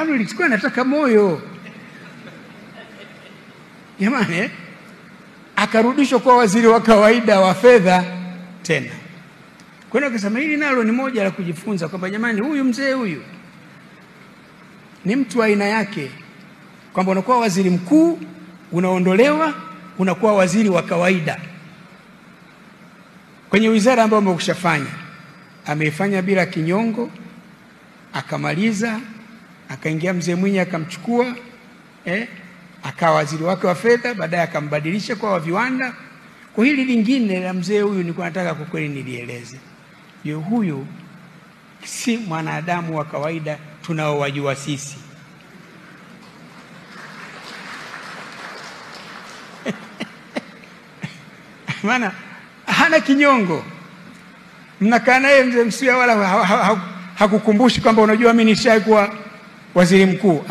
Nilikuwa nataka moyo. Jamani, akarudishwa kwa waziri wa kawaida wa fedha tena. Kwa hiyo akasema hili nalo ni moja la kujifunza kwamba jamani, huyu mzee huyu ni mtu wa aina yake, kwamba unakuwa waziri mkuu, unaondolewa, unakuwa waziri wa kawaida kwenye wizara ambayo umekushafanya. Ameifanya bila kinyongo, akamaliza, akaingia mzee Mwinyi akamchukua, akawa waziri wake wa fedha, baadaye akambadilisha kwa wa viwanda. Kwa hili lingine la mzee huyu nilikuwa nataka kwa kweli nilieleze. Huyu si mwanadamu wa kawaida tunaowajua sisi. Maana hana kinyongo. Mnakaa naye mzee Msuya wala hakukumbushi kwamba unajua mimi nishaikuwa waziri mkuu.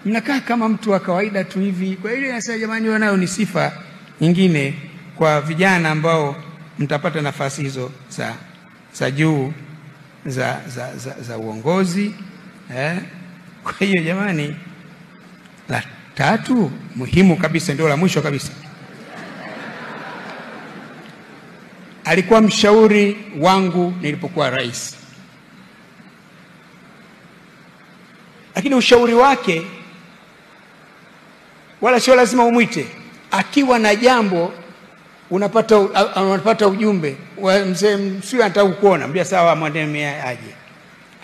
Mnakaa kama mtu wa kawaida tu hivi. Kwa hiyo nasema jamani, wanayo ni sifa nyingine kwa vijana ambao mtapata nafasi hizo za juu za uongozi. Kwa hiyo jamani, la tatu muhimu kabisa, ndio la mwisho kabisa, alikuwa mshauri wangu nilipokuwa rais. Lakini ushauri wake wala sio lazima umwite. Akiwa na jambo unapata ujumbe wa mzee Msuya anataka kukuona, mbia sawa, mwandeme aje.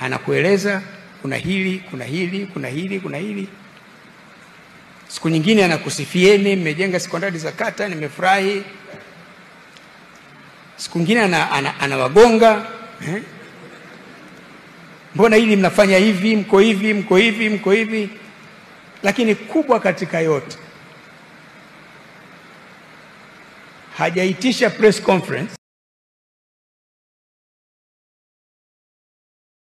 Anakueleza kuna hili, kuna hili, kuna hili, kuna hili. Siku nyingine anakusifieni, mmejenga sekondari za kata, nimefurahi. Siku nyingine anawagonga, mbona hili mnafanya hivi, mko hivi, mko hivi, mko hivi. Lakini kubwa katika yote, hajaitisha press conference